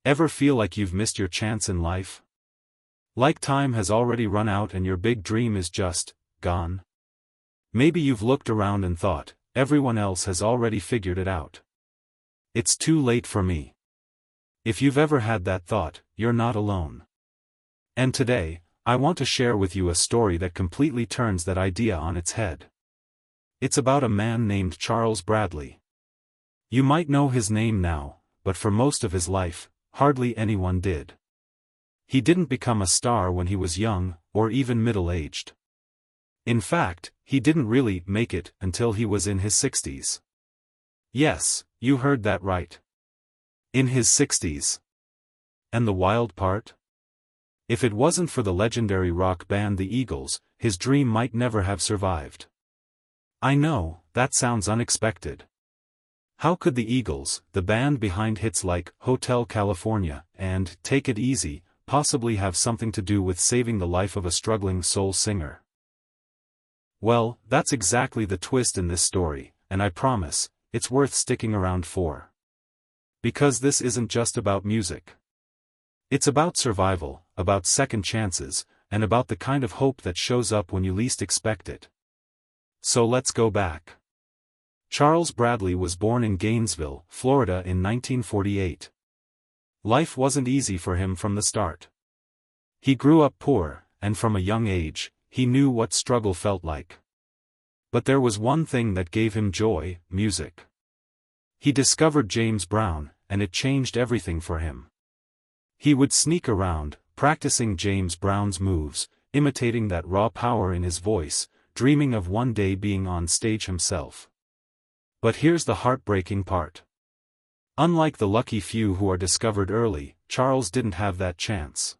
Ever feel like you've missed your chance in life? Like time has already run out and your big dream is just gone? Maybe you've looked around and thought, everyone else has already figured it out. It's too late for me. If you've ever had that thought, you're not alone. And today, I want to share with you a story that completely turns that idea on its head. It's about a man named Charles Bradley. You might know his name now, but for most of his life, hardly anyone did. He didn't become a star when he was young, or even middle-aged. In fact, he didn't really make it until he was in his 60s. Yes, you heard that right. In his 60s. And the wild part? If it wasn't for the legendary rock band the Eagles, his dream might never have survived. I know, that sounds unexpected. How could the Eagles, the band behind hits like Hotel California and Take It Easy, possibly have something to do with saving the life of a struggling soul singer? Well, that's exactly the twist in this story, and I promise, it's worth sticking around for. Because this isn't just about music. It's about survival, about second chances, and about the kind of hope that shows up when you least expect it. So let's go back. Charles Bradley was born in Gainesville, Florida in 1948. Life wasn't easy for him from the start. He grew up poor, and from a young age, he knew what struggle felt like. But there was one thing that gave him joy: music. He discovered James Brown, and it changed everything for him. He would sneak around, practicing James Brown's moves, imitating that raw power in his voice, dreaming of one day being on stage himself. But here's the heartbreaking part. Unlike the lucky few who are discovered early, Charles didn't have that chance.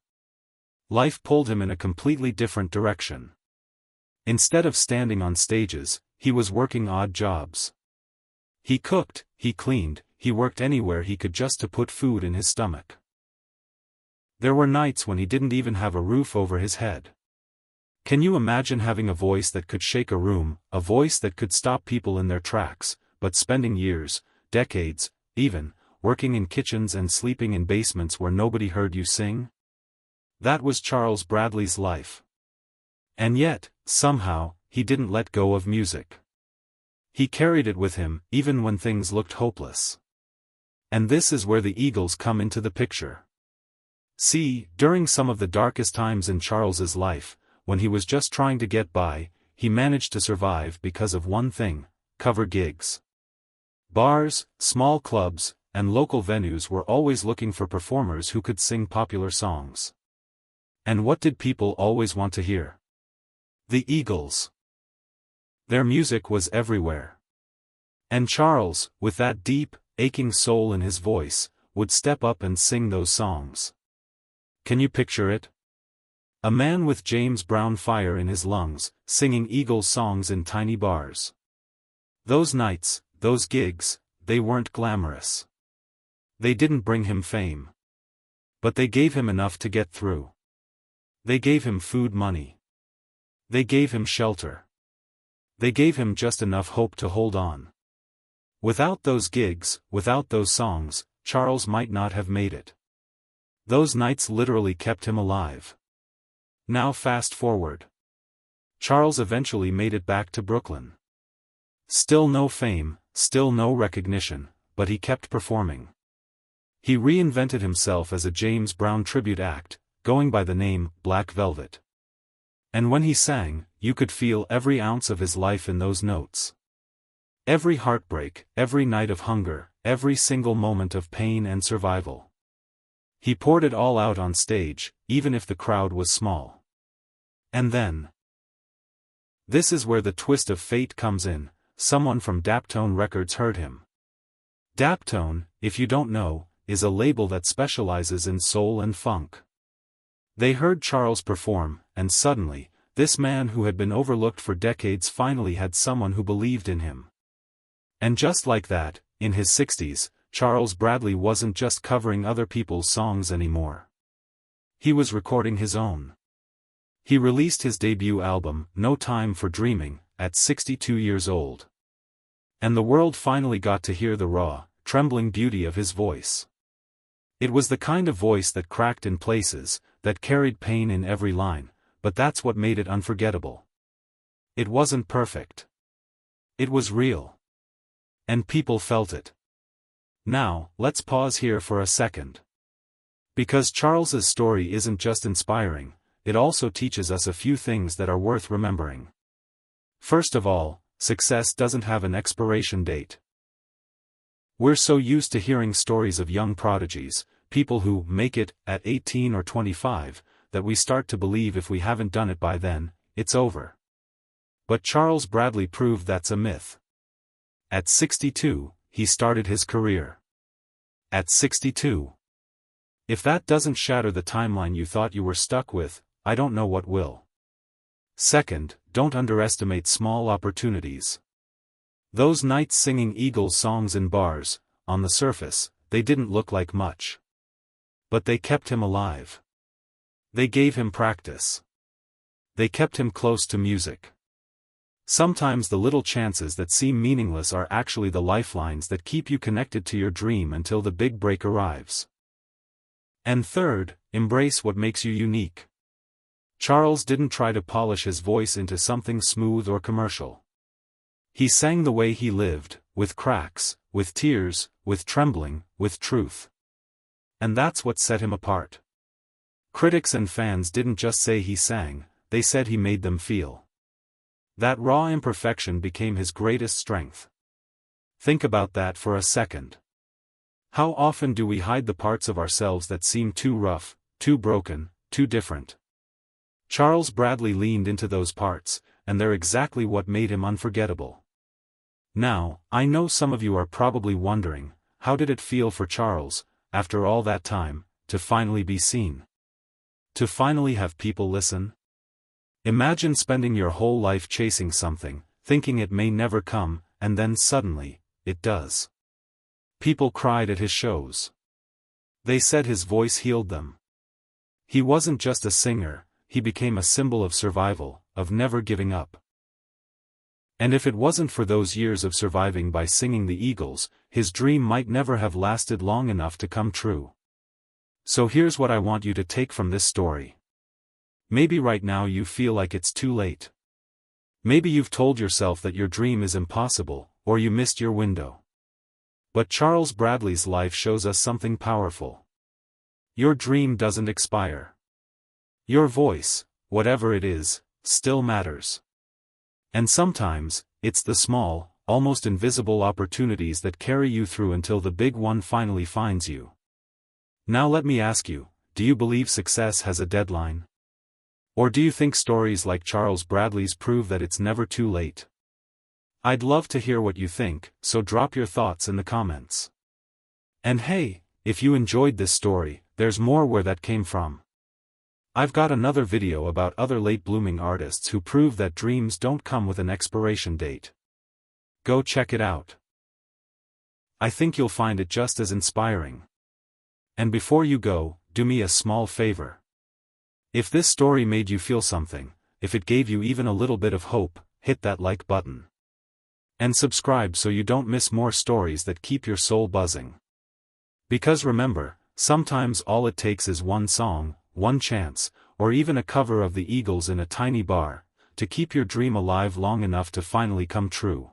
Life pulled him in a completely different direction. Instead of standing on stages, he was working odd jobs. He cooked, he cleaned, he worked anywhere he could just to put food in his stomach. There were nights when he didn't even have a roof over his head. Can you imagine having a voice that could shake a room, a voice that could stop people in their tracks, but spending years, decades, even, working in kitchens and sleeping in basements where nobody heard you sing? That was Charles Bradley's life. And yet, somehow, he didn't let go of music. He carried it with him, even when things looked hopeless. And this is where the Eagles come into the picture. See, during some of the darkest times in Charles's life, when he was just trying to get by, he managed to survive because of one thing: cover gigs. Bars, small clubs, and local venues were always looking for performers who could sing popular songs. And what did people always want to hear? The Eagles. Their music was everywhere. And Charles, with that deep, aching soul in his voice, would step up and sing those songs. Can you picture it? A man with James Brown fire in his lungs, singing Eagles songs in tiny bars. Those nights, those gigs, they weren't glamorous. They didn't bring him fame. But they gave him enough to get through. They gave him food money. They gave him shelter. They gave him just enough hope to hold on. Without those gigs, without those songs, Charles might not have made it. Those nights literally kept him alive. Now fast forward. Charles eventually made it back to Brooklyn. Still no fame, still no recognition, but he kept performing. He reinvented himself as a James Brown tribute act, going by the name Black Velvet. And when he sang, you could feel every ounce of his life in those notes. Every heartbreak, every night of hunger, every single moment of pain and survival. He poured it all out on stage, even if the crowd was small. And then. This is where the twist of fate comes in. Someone from Daptone Records heard him. Daptone, if you don't know, is a label that specializes in soul and funk. They heard Charles perform, and suddenly, this man who had been overlooked for decades finally had someone who believed in him. And just like that, in his 60s, Charles Bradley wasn't just covering other people's songs anymore. He was recording his own. He released his debut album, No Time for Dreaming, at 62 years old. And the world finally got to hear the raw, trembling beauty of his voice. It was the kind of voice that cracked in places, that carried pain in every line, but that's what made it unforgettable. It wasn't perfect. It was real. And people felt it. Now, let's pause here for a second. Because Charles's story isn't just inspiring, it also teaches us a few things that are worth remembering. First of all, success doesn't have an expiration date. We're so used to hearing stories of young prodigies, people who make it at 18 or 25, that we start to believe if we haven't done it by then, it's over. But Charles Bradley proved that's a myth. At 62, he started his career. At 62. If that doesn't shatter the timeline you thought you were stuck with, I don't know what will. Second, don't underestimate small opportunities. Those nights singing Eagles songs in bars, on the surface, they didn't look like much. But they kept him alive. They gave him practice. They kept him close to music. Sometimes the little chances that seem meaningless are actually the lifelines that keep you connected to your dream until the big break arrives. And third, embrace what makes you unique. Charles didn't try to polish his voice into something smooth or commercial. He sang the way he lived, with cracks, with tears, with trembling, with truth. And that's what set him apart. Critics and fans didn't just say he sang, they said he made them feel. That raw imperfection became his greatest strength. Think about that for a second. How often do we hide the parts of ourselves that seem too rough, too broken, too different? Charles Bradley leaned into those parts, and they're exactly what made him unforgettable. Now, I know some of you are probably wondering, how did it feel for Charles, after all that time, to finally be seen? To finally have people listen? Imagine spending your whole life chasing something, thinking it may never come, and then suddenly, it does. People cried at his shows. They said his voice healed them. He wasn't just a singer, he became a symbol of survival, of never giving up. And if it wasn't for those years of surviving by singing the Eagles, his dream might never have lasted long enough to come true. So here's what I want you to take from this story. Maybe right now you feel like it's too late. Maybe you've told yourself that your dream is impossible, or you missed your window. But Charles Bradley's life shows us something powerful. Your dream doesn't expire. Your voice, whatever it is, still matters. And sometimes, it's the small, almost invisible opportunities that carry you through until the big one finally finds you. Now let me ask you, do you believe success has a deadline? Or do you think stories like Charles Bradley's prove that it's never too late? I'd love to hear what you think, so drop your thoughts in the comments. And hey, if you enjoyed this story, there's more where that came from. I've got another video about other late-blooming artists who prove that dreams don't come with an expiration date. Go check it out. I think you'll find it just as inspiring. And before you go, do me a small favor. If this story made you feel something, if it gave you even a little bit of hope, hit that like button. And subscribe so you don't miss more stories that keep your soul buzzing. Because remember, sometimes all it takes is one song, one chance, or even a cover of the Eagles in a tiny bar, to keep your dream alive long enough to finally come true.